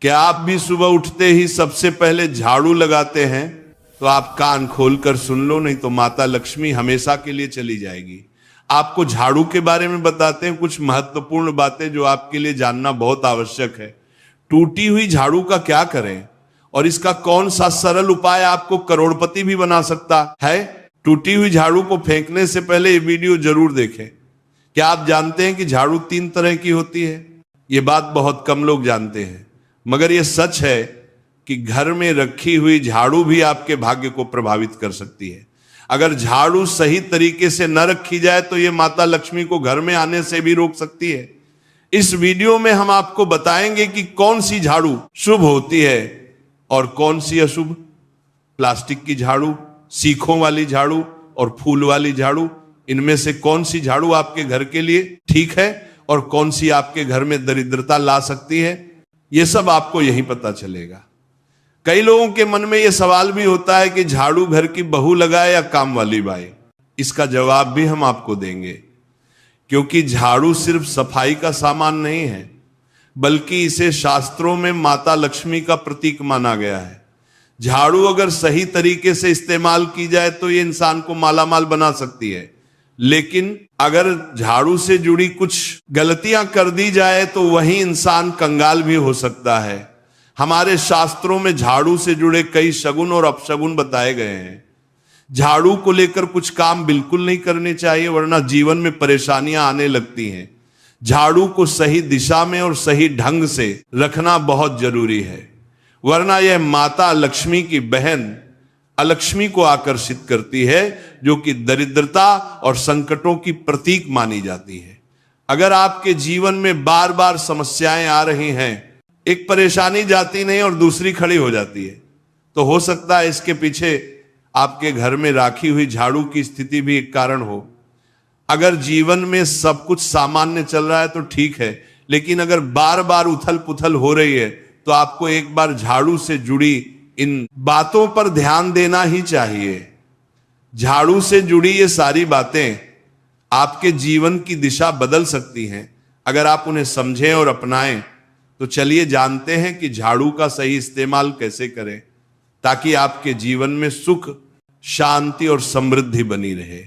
क्या आप भी सुबह उठते ही सबसे पहले झाड़ू लगाते हैं? तो आप कान खोलकर सुन लो, नहीं तो माता लक्ष्मी हमेशा के लिए चली जाएगी। आपको झाड़ू के बारे में बताते हैं कुछ महत्वपूर्ण बातें जो आपके लिए जानना बहुत आवश्यक है। टूटी हुई झाड़ू का क्या करें और इसका कौन सा सरल उपाय आपको करोड़पति भी बना सकता है। टूटी हुई झाड़ू को फेंकने से पहले ये वीडियो जरूर देखें। क्या आप जानते हैं कि झाड़ू 3 तरह की होती है? ये बात बहुत कम लोग जानते हैं, मगर यह सच है कि घर में रखी हुई झाड़ू भी आपके भाग्य को प्रभावित कर सकती है। अगर झाड़ू सही तरीके से न रखी जाए तो यह माता लक्ष्मी को घर में आने से भी रोक सकती है। इस वीडियो में हम आपको बताएंगे कि कौन सी झाड़ू शुभ होती है और कौन सी अशुभ। प्लास्टिक की झाड़ू, सीखों वाली झाड़ू और फूल वाली झाड़ू, इनमें से कौन सी झाड़ू आपके घर के लिए ठीक है और कौन सी आपके घर में दरिद्रता ला सकती है, यह सब आपको यही पता चलेगा। कई लोगों के मन में यह सवाल भी होता है कि झाड़ू घर की बहू लगाए या काम वाली बाई। इसका जवाब भी हम आपको देंगे, क्योंकि झाड़ू सिर्फ सफाई का सामान नहीं है, बल्कि इसे शास्त्रों में माता लक्ष्मी का प्रतीक माना गया है। झाड़ू अगर सही तरीके से इस्तेमाल की जाए तो ये इंसान को मालामाल बना सकती है, लेकिन अगर झाड़ू से जुड़ी कुछ गलतियां कर दी जाए तो वही इंसान कंगाल भी हो सकता है। हमारे शास्त्रों में झाड़ू से जुड़े कई शगुन और अपशगुन बताए गए हैं। झाड़ू को लेकर कुछ काम बिल्कुल नहीं करने चाहिए, वरना जीवन में परेशानियां आने लगती हैं। झाड़ू को सही दिशा में और सही ढंग से रखना बहुत जरूरी है, वरना यह माता लक्ष्मी की बहन अलक्ष्मी को आकर्षित करती है, जो कि दरिद्रता और संकटों की प्रतीक मानी जाती है। अगर आपके जीवन में बार बार समस्याएं आ रही हैं, एक परेशानी जाती नहीं और दूसरी खड़ी हो जाती है, तो हो सकता है इसके पीछे आपके घर में राखी हुई झाड़ू की स्थिति भी एक कारण हो। अगर जीवन में सब कुछ सामान्य चल रहा है तो ठीक है, लेकिन अगर बार बार उथल पुथल हो रही है तो आपको एक बार झाड़ू से जुड़ी इन बातों पर ध्यान देना ही चाहिए। झाड़ू से जुड़ी ये सारी बातें आपके जीवन की दिशा बदल सकती हैं अगर आप उन्हें समझें और अपनाएं। तो चलिए जानते हैं कि झाड़ू का सही इस्तेमाल कैसे करें, ताकि आपके जीवन में सुख, शांति और समृद्धि बनी रहे।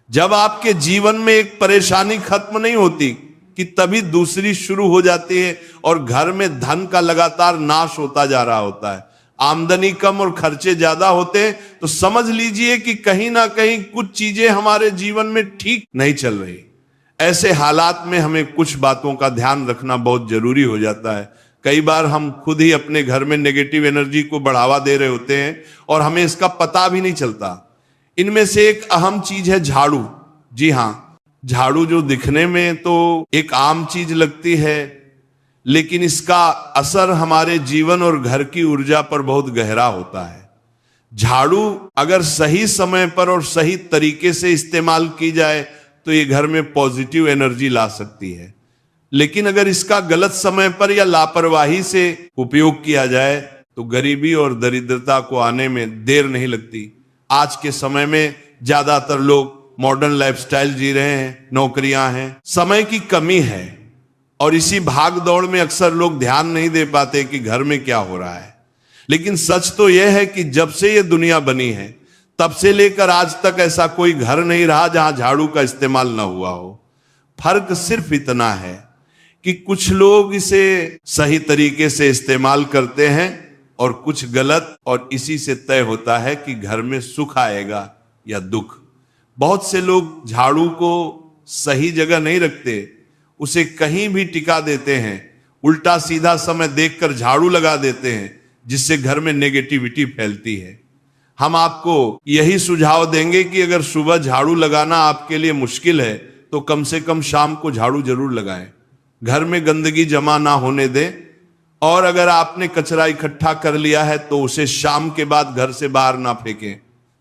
जब आपके जीवन में एक परेशानी खत्म नहीं होती कि तभी दूसरी शुरू हो जाती है और घर में धन का लगातार नाश होता जा रहा होता है। आमदनी कम और खर्चे ज्यादा होते हैं तो समझ लीजिए कि कहीं ना कहीं कुछ चीजें हमारे जीवन में ठीक नहीं चल रही। ऐसे हालात में हमें कुछ बातों का ध्यान रखना बहुत जरूरी हो जाता है। कई बार हम खुद ही अपने घर में नेगेटिव एनर्जी को बढ़ावा दे रहे होते हैं और हमें इसका पता भी नहीं चलता। इनमें से एक अहम चीज है झाड़ू। जी हाँ, झाड़ू जो दिखने में तो एक आम चीज लगती है, लेकिन इसका असर हमारे जीवन और घर की ऊर्जा पर बहुत गहरा होता है। झाड़ू अगर सही समय पर और सही तरीके से इस्तेमाल की जाए तो ये घर में पॉजिटिव एनर्जी ला सकती है, लेकिन अगर इसका गलत समय पर या लापरवाही से उपयोग किया जाए तो गरीबी और दरिद्रता को आने में देर नहीं लगती। आज के समय में ज्यादातर लोग मॉडर्न लाइफस्टाइल जी रहे हैं, नौकरियां हैं, समय की कमी है और इसी भाग दौड़ में अक्सर लोग ध्यान नहीं दे पाते कि घर में क्या हो रहा है। लेकिन सच तो यह है कि जब से ये दुनिया बनी है तब से लेकर आज तक ऐसा कोई घर नहीं रहा जहां झाड़ू का इस्तेमाल ना हुआ हो। फर्क सिर्फ इतना है कि कुछ लोग इसे सही तरीके से इस्तेमाल करते हैं और कुछ गलत, और इसी से तय होता है कि घर में सुख आएगा या दुख। बहुत से लोग झाड़ू को सही जगह नहीं रखते, उसे कहीं भी टिका देते हैं, उल्टा सीधा समय देखकर झाड़ू लगा देते हैं, जिससे घर में नेगेटिविटी फैलती है। हम आपको यही सुझाव देंगे कि अगर सुबह झाड़ू लगाना आपके लिए मुश्किल है तो कम से कम शाम को झाड़ू जरूर लगाएं। घर में गंदगी जमा ना होने दें, और अगर आपने कचरा इकट्ठा कर लिया है तो उसे शाम के बाद घर से बाहर ना फेंकें,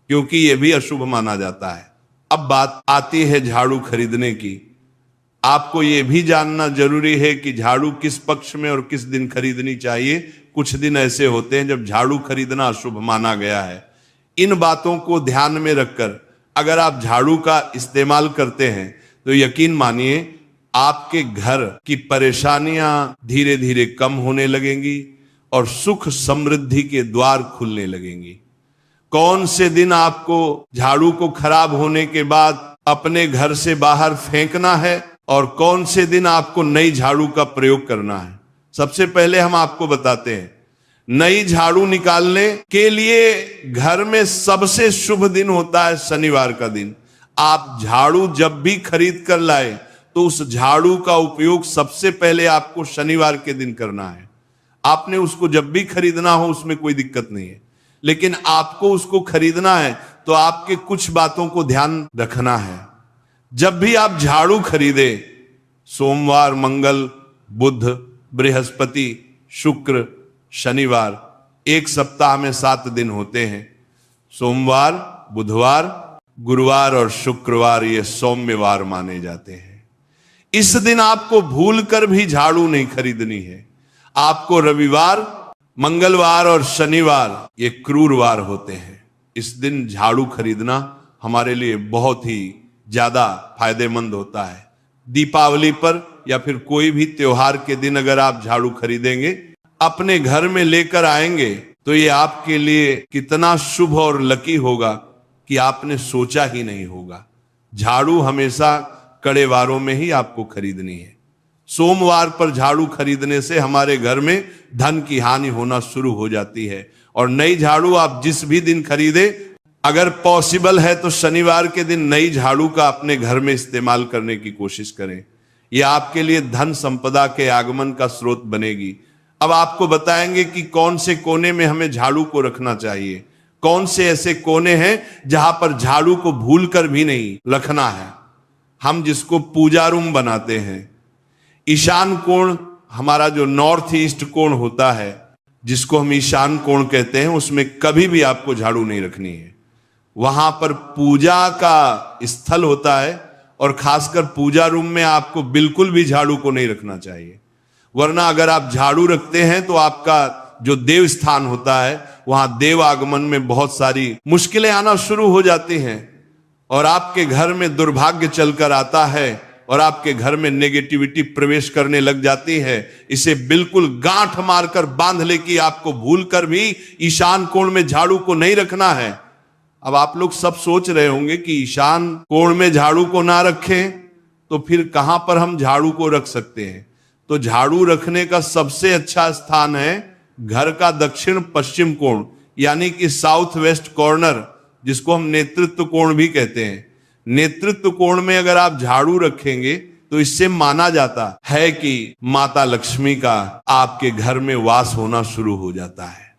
क्योंकि यह भी अशुभ माना जाता है। अब बात आती है झाड़ू खरीदने की। आपको यह भी जानना जरूरी है कि झाड़ू किस पक्ष में और किस दिन खरीदनी चाहिए। कुछ दिन ऐसे होते हैं जब झाड़ू खरीदना अशुभ माना गया है। इन बातों को ध्यान में रखकर अगर आप झाड़ू का इस्तेमाल करते हैं तो यकीन मानिए आपके घर की परेशानियां धीरे धीरे कम होने लगेंगी, और सुख समृद्धि के द्वार खुलने लगेंगी। कौन से दिन आपको झाड़ू को खराब होने के बाद अपने घर से बाहर फेंकना है और कौन से दिन आपको नई झाड़ू का प्रयोग करना है, सबसे पहले हम आपको बताते हैं। नई झाड़ू निकालने के लिए घर में सबसे शुभ दिन होता है शनिवार का दिन। आप झाड़ू जब भी खरीद कर लाए तो उस झाड़ू का उपयोग सबसे पहले आपको शनिवार के दिन करना है। आपने उसको जब भी खरीदना हो उसमें कोई दिक्कत नहीं है, लेकिन आपको उसको खरीदना है तो आपके कुछ बातों को ध्यान रखना है। जब भी आप झाड़ू खरीदे, सोमवार, मंगल, बुध, बृहस्पति, शुक्र, शनिवार, एक सप्ताह में 7 दिन होते हैं। सोमवार, बुधवार, गुरुवार और शुक्रवार ये सौम्यवार माने जाते हैं। इस दिन आपको भूल कर भी झाड़ू नहीं खरीदनी है। आपको रविवार, मंगलवार और शनिवार ये क्रूरवार होते हैं। इस दिन झाड़ू खरीदना हमारे लिए बहुत ही ज्यादा फायदेमंद होता है। दीपावली पर या फिर कोई भी त्योहार के दिन अगर आप झाड़ू खरीदेंगे, अपने घर में लेकर आएंगे, तो ये आपके लिए कितना शुभ और लकी होगा कि आपने सोचा ही नहीं होगा। झाड़ू हमेशा कड़े वारों में ही आपको खरीदनी है। सोमवार पर झाड़ू खरीदने से हमारे घर में धन की हानि होना शुरू हो जाती है। और नई झाड़ू आप जिस भी दिन खरीदे, अगर पॉसिबल है तो शनिवार के दिन नई झाड़ू का अपने घर में इस्तेमाल करने की कोशिश करें। यह आपके लिए धन संपदा के आगमन का स्रोत बनेगी। अब आपको बताएंगे कि कौन से कोने में हमें झाड़ू को रखना चाहिए, कौन से ऐसे कोने हैं जहां पर झाड़ू को भूल कर भी नहीं रखना है। हम जिसको पूजा रूम बनाते हैं, ईशान कोण हमारा जो नॉर्थ ईस्ट कोण होता है, जिसको हम ईशान कोण कहते हैं, उसमें कभी भी आपको झाड़ू नहीं रखनी है। वहां पर पूजा का स्थल होता है और खासकर पूजा रूम में आपको बिल्कुल भी झाड़ू को नहीं रखना चाहिए। वरना अगर आप झाड़ू रखते हैं तो आपका जो देव स्थान होता है, वहां देव आगमन में बहुत सारी मुश्किलें आना शुरू हो जाती हैं और आपके घर में दुर्भाग्य चलकर आता है और आपके घर में नेगेटिविटी प्रवेश करने लग जाती है। इसे बिल्कुल गांठ मारकर बांध ले कि आपको भूलकर भी ईशान कोण में झाड़ू को नहीं रखना है। अब आप लोग सब सोच रहे होंगे कि ईशान कोण में झाड़ू को ना रखें तो फिर कहां पर हम झाड़ू को रख सकते हैं। तो झाड़ू रखने का सबसे अच्छा स्थान है घर का दक्षिण पश्चिम कोण, यानी कि साउथ वेस्ट कॉर्नर, जिसको हम नेतृत्व कोण भी कहते हैं। नेतृत्व कोण में अगर आप झाड़ू रखेंगे तो इससे माना जाता है कि माता लक्ष्मी का आपके घर में वास होना शुरू हो जाता है।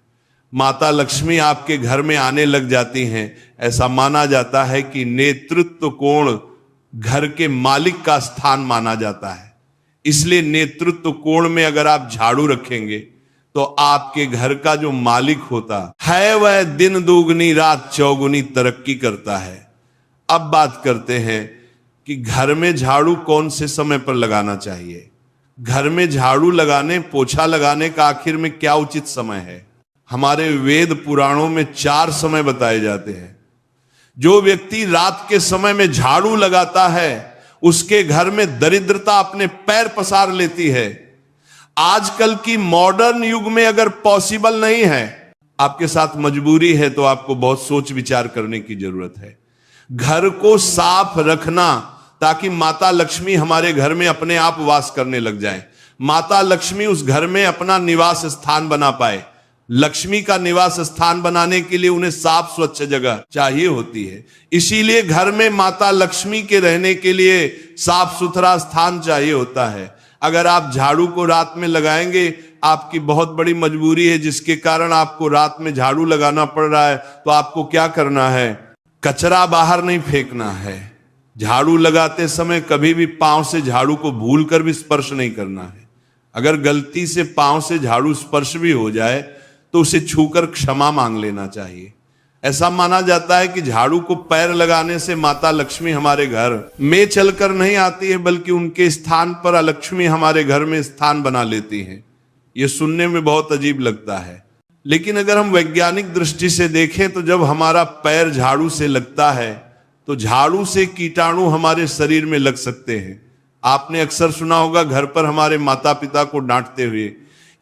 माता लक्ष्मी आपके घर में आने लग जाती हैं। ऐसा माना जाता है कि नेतृत्व कोण घर के मालिक का स्थान माना जाता है। इसलिए नेतृत्व कोण में अगर आप झाड़ू रखेंगे तो आपके घर का जो मालिक होता है वह दिन दुगनी रात चौगुनी तरक्की करता है। अब बात करते हैं कि घर में झाड़ू कौन से समय पर लगाना चाहिए। घर में झाड़ू लगाने, पोछा लगाने का आखिर में क्या उचित समय है। हमारे वेद पुराणों में 4 समय बताए जाते हैं। जो व्यक्ति रात के समय में झाड़ू लगाता है उसके घर में दरिद्रता अपने पैर पसार लेती है। आजकल की मॉडर्न युग में अगर पॉसिबल नहीं है, आपके साथ मजबूरी है, तो आपको बहुत सोच विचार करने की जरूरत है। घर को साफ रखना ताकि माता लक्ष्मी हमारे घर में अपने आप वास करने लग जाए। माता लक्ष्मी उस घर में अपना निवास स्थान बना पाए। लक्ष्मी का निवास स्थान बनाने के लिए उन्हें साफ स्वच्छ जगह चाहिए होती है। इसीलिए घर में माता लक्ष्मी के रहने के लिए साफ सुथरा स्थान चाहिए होता है। अगर आप झाड़ू को रात में लगाएंगे, आपकी बहुत बड़ी मजबूरी है जिसके कारण आपको रात में झाड़ू लगाना पड़ रहा है, तो आपको क्या करना है, कचरा बाहर नहीं फेंकना है। झाड़ू लगाते समय कभी भी पांव से झाड़ू को भूलकर भी स्पर्श नहीं करना है। अगर गलती से पांव से झाड़ू स्पर्श भी हो जाए तो उसे छूकर क्षमा मांग लेना चाहिए। ऐसा माना जाता है कि झाड़ू को पैर लगाने से माता लक्ष्मी हमारे घर में चलकर नहीं आती है, बल्कि उनके स्थान पर लक्ष्मी हमारे घर में स्थान बना लेती है। यह सुनने में बहुत अजीब लगता है, लेकिन अगर हम वैज्ञानिक दृष्टि से देखें तो जब हमारा पैर झाड़ू से लगता है तो झाड़ू से कीटाणु हमारे शरीर में लग सकते हैं। आपने अक्सर सुना होगा घर पर हमारे माता पिता को डांटते हुए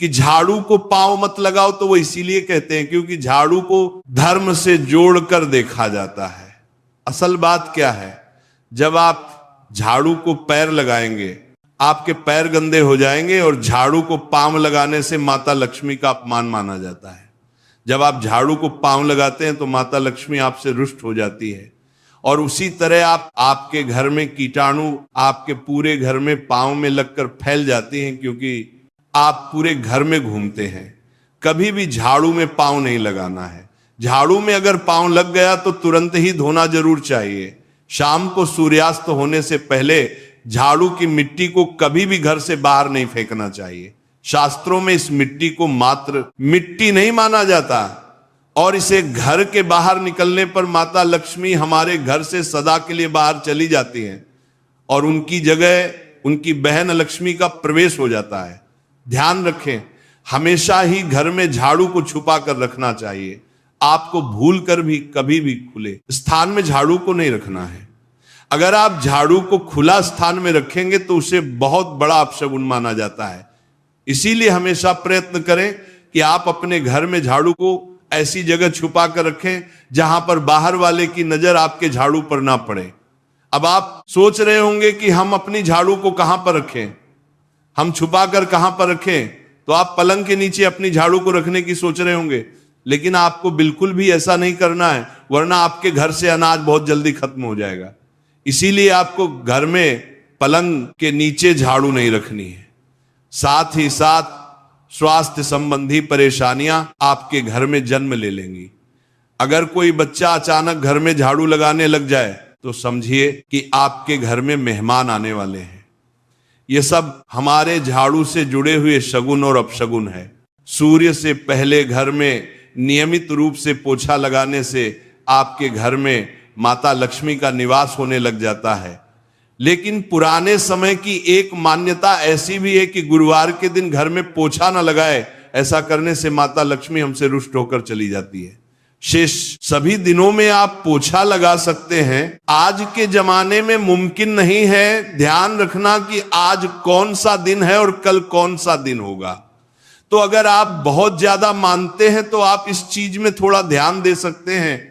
कि झाड़ू को पांव मत लगाओ, तो वो इसीलिए कहते हैं क्योंकि झाड़ू को धर्म से जोड़कर देखा जाता है। असल बात क्या है, जब आप झाड़ू को पैर लगाएंगे, आपके पैर गंदे हो जाएंगे, और झाड़ू को पांव लगाने से माता लक्ष्मी का अपमान माना जाता है। जब आप झाड़ू को पांव लगाते हैं तो माता लक्ष्मी आपसे रुष्ट हो जाती है। और उसी तरह आपके घर में कीटाणु आपके पूरे घर में पांव में लगकर फैल जाती हैं, क्योंकि आप पूरे घर में घूमते हैं। कभी भी झाड़ू में पांव नहीं लगाना है। झाड़ू में अगर पांव लग गया तो तुरंत ही धोना जरूर चाहिए। शाम को सूर्यास्त होने से पहले झाड़ू की मिट्टी को कभी भी घर से बाहर नहीं फेंकना चाहिए। शास्त्रों में इस मिट्टी को मात्र मिट्टी नहीं माना जाता, और इसे घर के बाहर निकलने पर माता लक्ष्मी हमारे घर से सदा के लिए बाहर चली जाती हैं और उनकी जगह उनकी बहन लक्ष्मी का प्रवेश हो जाता है। ध्यान रखें, हमेशा ही घर में झाड़ू को छुपा कर रखना चाहिए। आपको भूल कर भी कभी भी खुले स्थान में झाड़ू को नहीं रखना है। अगर आप झाड़ू को खुला स्थान में रखेंगे तो उसे बहुत बड़ा अपशगुन माना जाता है। इसीलिए हमेशा प्रयत्न करें कि आप अपने घर में झाड़ू को ऐसी जगह छुपा कर रखें जहां पर बाहर वाले की नजर आपके झाड़ू पर ना पड़े। अब आप सोच रहे होंगे कि हम अपनी झाड़ू को कहां पर रखें, हम छुपा कर कहां पर रखें, तो आप पलंग के नीचे अपनी झाड़ू को रखने की सोच रहे होंगे, लेकिन आपको बिल्कुल भी ऐसा नहीं करना है, वरना आपके घर से अनाज बहुत जल्दी खत्म हो जाएगा। इसीलिए आपको घर में पलंग के नीचे झाड़ू नहीं रखनी है। साथ ही साथ स्वास्थ्य संबंधी परेशानियां आपके घर में जन्म ले लेंगी। अगर कोई बच्चा अचानक घर में झाड़ू लगाने लग जाए तो समझिए कि आपके घर में मेहमान आने वाले हैं। ये सब हमारे झाड़ू से जुड़े हुए शगुन और अपशगुन है। सूर्य से पहले घर में नियमित रूप से पोछा लगाने से आपके घर में माता लक्ष्मी का निवास होने लग जाता है। लेकिन पुराने समय की एक मान्यता ऐसी भी है कि गुरुवार के दिन घर में पोछा न लगाए, ऐसा करने से माता लक्ष्मी हमसे रुष्ट होकर चली जाती है। शेष सभी दिनों में आप पोछा लगा सकते हैं। आज के जमाने में मुमकिन नहीं है। ध्यान रखना कि आज कौन सा दिन है और कल कौन सा दिन होगा। तो अगर आप बहुत ज्यादा मानते हैं तो आप इस चीज में थोड़ा ध्यान दे सकते हैं।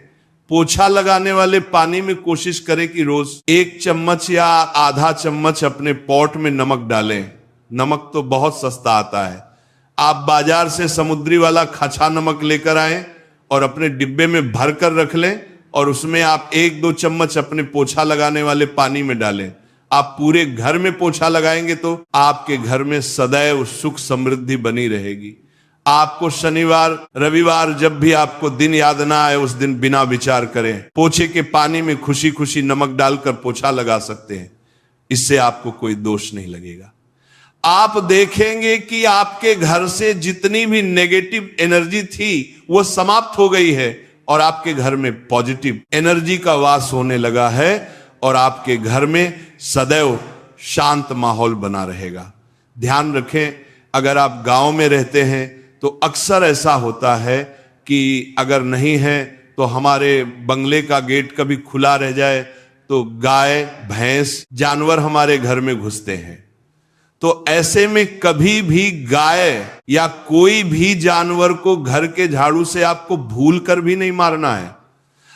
पोछा लगाने वाले पानी में कोशिश करें कि रोज 1 चम्मच या आधा चम्मच अपने पॉट में नमक डालें। नमक तो बहुत सस्ता आता है। आप बाजार से समुद्री वाला खचा नमक लेकर आए और अपने डिब्बे में भर कर रख लें, और उसमें आप 1-2 चम्मच अपने पोछा लगाने वाले पानी में डालें। आप पूरे घर में पोछा लगाएंगे तो आपके घर में सदैव सुख समृद्धि बनी रहेगी। आपको शनिवार रविवार जब भी आपको दिन याद ना आए, उस दिन बिना विचार करें पोछे के पानी में खुशी खुशी नमक डालकर पोछा लगा सकते हैं। इससे आपको कोई दोष नहीं लगेगा। आप देखेंगे कि आपके घर से जितनी भी नेगेटिव एनर्जी थी वो समाप्त हो गई है, और आपके घर में पॉजिटिव एनर्जी का वास होने लगा है, और आपके घर में सदैव शांत माहौल बना रहेगा। ध्यान रखें, अगर आप गांव में रहते हैं तो अक्सर ऐसा होता है कि अगर नहीं है तो हमारे बंगले का गेट कभी खुला रह जाए तो गाय भैंस जानवर हमारे घर में घुसते हैं। तो ऐसे में कभी भी गाय या कोई भी जानवर को घर के झाड़ू से आपको भूल कर भी नहीं मारना है।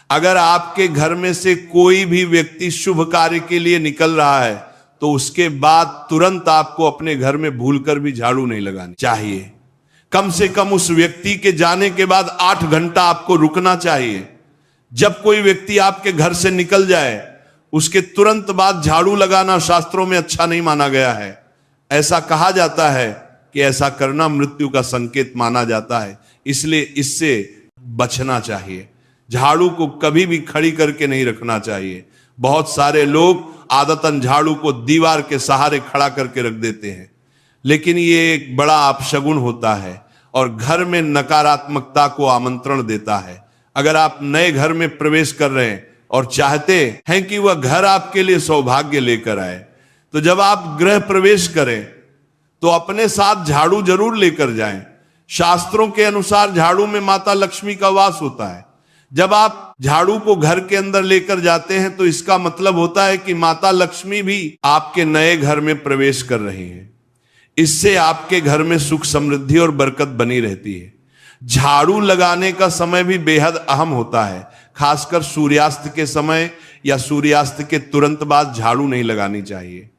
अगर आपके घर में से कोई भी व्यक्ति शुभ कार्य के लिए निकल रहा है तो उसके बाद तुरंत आपको अपने घर में भूलकर भी झाड़ू नहीं लगानी चाहिए। कम से कम उस व्यक्ति के जाने के बाद 8 घंटा आपको रुकना चाहिए। जब कोई व्यक्ति आपके घर से निकल जाए उसके तुरंत बाद झाड़ू लगाना शास्त्रों में अच्छा नहीं माना गया है। ऐसा कहा जाता है कि ऐसा करना मृत्यु का संकेत माना जाता है, इसलिए इससे बचना चाहिए। झाड़ू को कभी भी खड़ी करके नहीं रखना चाहिए। बहुत सारे लोग आदतन झाड़ू को दीवार के सहारे खड़ा करके रख देते हैं, लेकिन ये एक बड़ा अपशगुन होता है और घर में नकारात्मकता को आमंत्रण देता है। अगर आप नए घर में प्रवेश कर रहे हैं और चाहते हैं कि वह घर आपके लिए सौभाग्य लेकर आए, तो जब आप गृह प्रवेश करें तो अपने साथ झाड़ू जरूर लेकर जाएं। शास्त्रों के अनुसार झाड़ू में माता लक्ष्मी का वास होता है। जब आप झाड़ू को घर के अंदर लेकर जाते हैं तो इसका मतलब होता है कि माता लक्ष्मी भी आपके नए घर में प्रवेश कर रही हैं। इससे आपके घर में सुख समृद्धि और बरकत बनी रहती है। झाड़ू लगाने का समय भी बेहद अहम होता है, खासकर सूर्यास्त के समय या सूर्यास्त के तुरंत बाद झाड़ू नहीं लगानी चाहिए।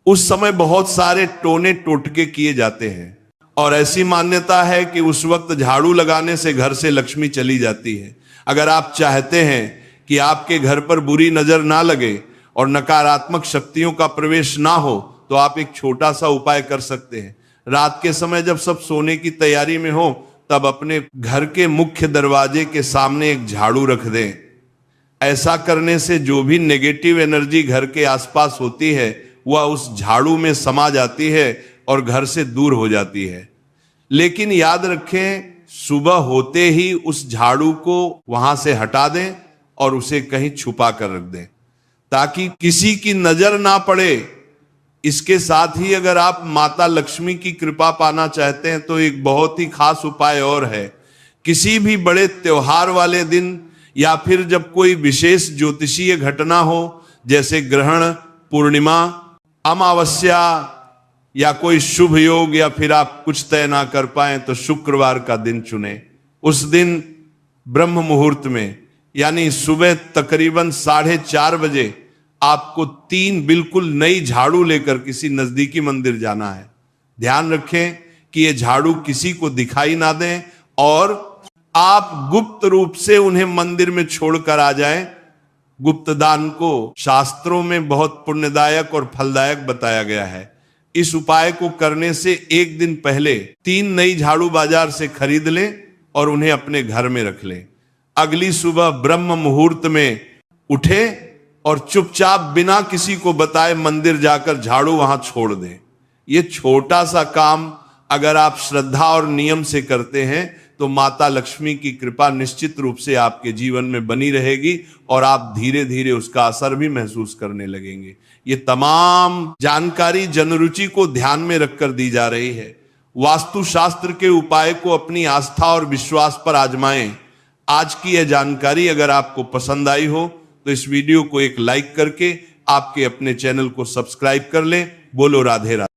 उस समय बहुत सारे टोने टोटके किए जाते हैं और ऐसी मान्यता है कि उस वक्त झाड़ू लगाने से घर से लक्ष्मी चली जाती है। अगर आप चाहते हैं कि आपके घर पर बुरी नजर ना लगे और नकारात्मक शक्तियों का प्रवेश ना हो, तो आप एक छोटा सा उपाय कर सकते हैं। रात के समय जब सब सोने की तैयारी में हो, तब अपने घर के मुख्य दरवाजे के सामने एक झाड़ू रख दें। ऐसा करने से जो भी नेगेटिव एनर्जी घर के आसपास होती है वह उस झाड़ू में समा जाती है और घर से दूर हो जाती है। लेकिन याद रखें, सुबह होते ही उस झाड़ू को वहां से हटा दें और उसे कहीं छुपा कर रख दें ताकि किसी की नजर ना पड़े। इसके साथ ही अगर आप माता लक्ष्मी की कृपा पाना चाहते हैं तो एक बहुत ही खास उपाय और है। किसी भी बड़े त्योहार वाले दिन या फिर जब कोई विशेष ज्योतिषीय घटना हो, जैसे ग्रहण, पूर्णिमा, अमावस्या या कोई शुभ योग, या फिर आप कुछ तय ना कर पाए तो शुक्रवार का दिन चुने। उस दिन ब्रह्म मुहूर्त में यानी सुबह तकरीबन 4:30 बजे आपको 3 बिल्कुल नई झाड़ू लेकर किसी नजदीकी मंदिर जाना है। ध्यान रखें कि ये झाड़ू किसी को दिखाई ना दें और आप गुप्त रूप से उन्हें मंदिर में छोड़कर आ जाएं। गुप्त दान को शास्त्रों में बहुत पुण्यदायक और फलदायक बताया गया है। इस उपाय को करने से एक दिन पहले 3 नई झाड़ू बाजार से खरीद लें और उन्हें अपने घर में रख लें। अगली सुबह ब्रह्म मुहूर्त में उठे और चुपचाप बिना किसी को बताए मंदिर जाकर झाड़ू वहां छोड़ दें। यह छोटा सा काम अगर आप श्रद्धा और नियम से करते हैं तो माता लक्ष्मी की कृपा निश्चित रूप से आपके जीवन में बनी रहेगी और आप धीरे धीरे उसका असर भी महसूस करने लगेंगे। ये तमाम जानकारी जनरुचि को ध्यान में रखकर दी जा रही है। वास्तुशास्त्र के उपाय को अपनी आस्था और विश्वास पर आजमाएं। आज की यह जानकारी अगर आपको पसंद आई हो तो इस वीडियो को एक लाइक करके आपके अपने चैनल को सब्सक्राइब कर लें। बोलो राधे राधे।